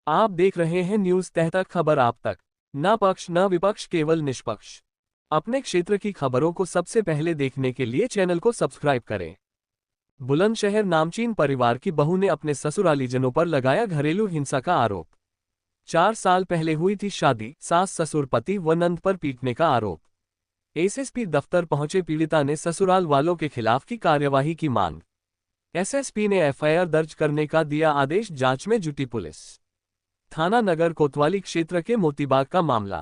आप देख रहे हैं न्यूज तहतक, खबर आप तक। न पक्ष न विपक्ष, केवल निष्पक्ष। अपने क्षेत्र की खबरों को सबसे पहले देखने के लिए चैनल को सब्सक्राइब करें। बुलंदशहर नामचीन परिवार की बहू ने अपने ससुरालीजनों पर लगाया घरेलू हिंसा का आरोप। 4 साल पहले हुई थी शादी, सास ससुर पति व नंद पर पीटने का आरोप। एसएसपी दफ्तर पहुंचे पीड़िता ने ससुराल वालों के खिलाफ की कार्यवाही की मांग। एसएसपी ने एफआईआर दर्ज करने का दिया आदेश, जांच में जुटी पुलिस। थाना नगर कोतवाली क्षेत्र के मोतीबाग का मामला।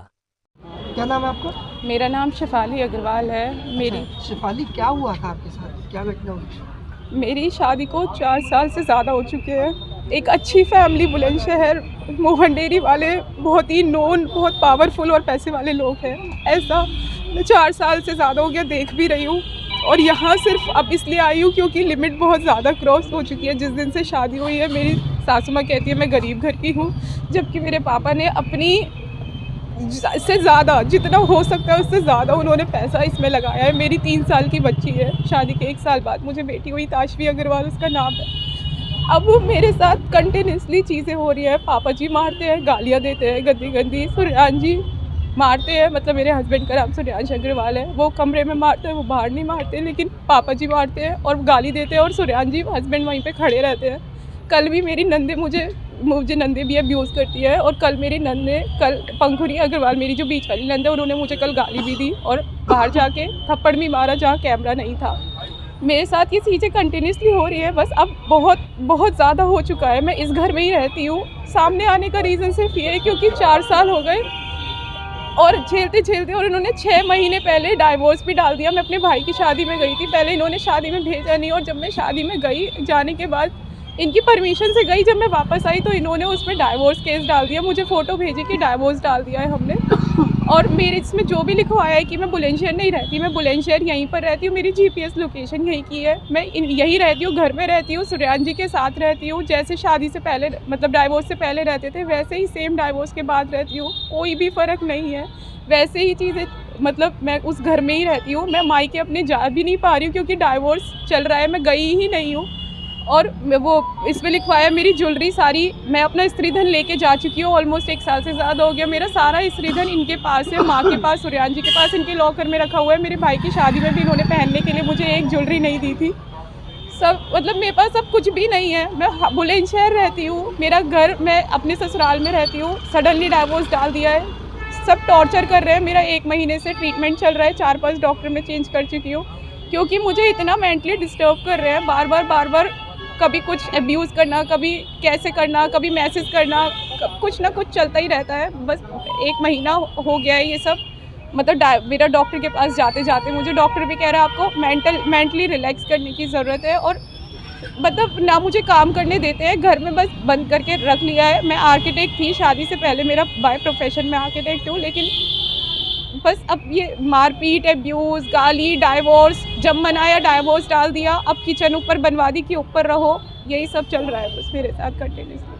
क्या नाम है आपका? मेरा नाम शेफाली अग्रवाल है। मेरी शेफाली, क्या हुआ था आपके साथ? क्या घटना हुई? मेरी शादी को 4 साल से ज़्यादा हो चुके हैं। एक अच्छी फैमिली, बुलंदशहर मोहन डेयरी वाले बहुत ही नोन, बहुत पावरफुल और पैसे वाले लोग हैं। ऐसा मैं 4 साल से ज़्यादा हो गया देख भी रही हूँ, और यहाँ सिर्फ अब इसलिए आई हूँ क्योंकि लिमिट बहुत ज़्यादा क्रॉस हो चुकी है। जिस दिन से शादी हुई है, मेरी सासू माँ कहती है मैं गरीब घर की हूँ, जबकि मेरे पापा ने अपनी से ज़्यादा, जितना हो सकता है उससे ज़्यादा उन्होंने पैसा इसमें लगाया है। मेरी 3 साल की बच्ची है, शादी के 1 साल बाद मुझे बेटी हुई, ताशवी अग्रवाल उसका नाम है। अब वो मेरे साथ कंटिन्यूसली चीज़ें हो रही है। पापा जी मारते हैं, गालियाँ देते हैं गंदी गंदी। सुरयान जी मारते हैं, मतलब मेरे हस्बैंड का नाम सुरयान अग्रवाल है। वो कमरे में मारते हैं, वो बाहर नहीं मारते, लेकिन पापा जी मारते हैं और गाली देते हैं, और सुरयान जी हस्बैंड वहीं पे खड़े रहते हैं। कल भी मेरी नंदे मुझे नंदे भी अब्यूज़ करती है, और कल मेरी नंदे, कल पंखुरी अग्रवाल मेरी जो बीच वाली नंद है, उन्होंने मुझे कल गाली भी दी और बाहर जाके थप्पड़ भी मारा जहाँ कैमरा नहीं था। मेरे साथ ये चीज़ें कंटिन्यूसली हो रही है। बस अब बहुत बहुत ज़्यादा हो चुका है। मैं इस घर में ही रहती हूँ। सामने आने का रीज़न सिर्फ ये है क्योंकि 4 साल हो गए और झेलते झेलते, और इन्होंने 6 महीने पहले डाइवोर्स भी डाल दिया। मैं अपने भाई की शादी में गई थी, पहले इन्होंने शादी में भेजा नहीं, और जब मैं शादी में गई, जाने के बाद इनकी परमिशन से गई, जब मैं वापस आई तो इन्होंने उसमें डाइवोर्स केस डाल दिया। मुझे फ़ोटो भेजी कि डाइवोर्स डाल दिया है हमने, और मेरे इसमें जो भी लिखवाया है कि मैं बुलंदशहर नहीं रहती, मैं बुलंदशहर यहीं पर रहती हूँ। मेरी जीपीएस लोकेशन यहीं की है, मैं यहीं रहती हूँ, घर में रहती हूँ, सुरयान जी के साथ रहती हूँ। जैसे शादी से पहले, मतलब डाइवोर्स से पहले रहते थे, वैसे ही सेम डाइवोर्स के बाद रहती हूँ। कोई भी फ़र्क नहीं है, वैसे ही चीज़ें, मतलब मैं उस घर में ही रहती हूँ। मैं मायके अपने जा भी नहीं पा रही हूँ क्योंकि डाइवोर्स चल रहा है, मैं गई ही नहीं हूँ। और वो इसमें लिखवाया मेरी ज्वेलरी सारी, मैं अपना स्त्री धन लेके जा चुकी हूँ। ऑलमोस्ट 1 साल से ज़्यादा हो गया। मेरा सारा स्त्री धन इनके पास है, माँ के पास, सुरयान जी के पास, इनके लॉकर में रखा हुआ है। मेरे भाई की शादी में भी इन्होंने पहनने के लिए मुझे एक ज्वेलरी नहीं दी थी। सब, मतलब मेरे पास सब कुछ भी नहीं है। मैं बुलंदशहर रहती हूँ, मेरा घर, मैं अपने ससुराल में रहती हूँ। सडनली डाइवोर्स डाल दिया है, सब टॉर्चर कर रहे हैं। मेरा 1 महीने से ट्रीटमेंट चल रहा है, 4-5 डॉक्टर में चेंज कर चुकी हूँ, क्योंकि मुझे इतना मेंटली डिस्टर्ब कर रहे हैं। बार बार कभी कुछ अब्यूज़ करना, कभी कैसे करना, कभी मैसेज करना, कुछ ना कुछ चलता ही रहता है। बस 1 महीना हो गया है ये सब। मतलब मेरा डॉक्टर के पास जाते जाते मुझे डॉक्टर भी कह रहा है आपको मेंटली रिलैक्स करने की ज़रूरत है, और मतलब ना मुझे काम करने देते हैं, घर में बस बंद करके रख लिया है। मैं आर्किटेक्ट थी, शादी से पहले मेरा बाय प्रोफेशन में आर्किटेक्ट हूँ, लेकिन बस अब ये मारपीट, अब्यूज़, गाली, डाइवोर्स, जब मनाया डाइवोर्स डाल दिया, अब किचन ऊपर बनवा दी कि ऊपर रहो, यही सब चल रहा है बस मेरे साथ कंटिन्यूसली।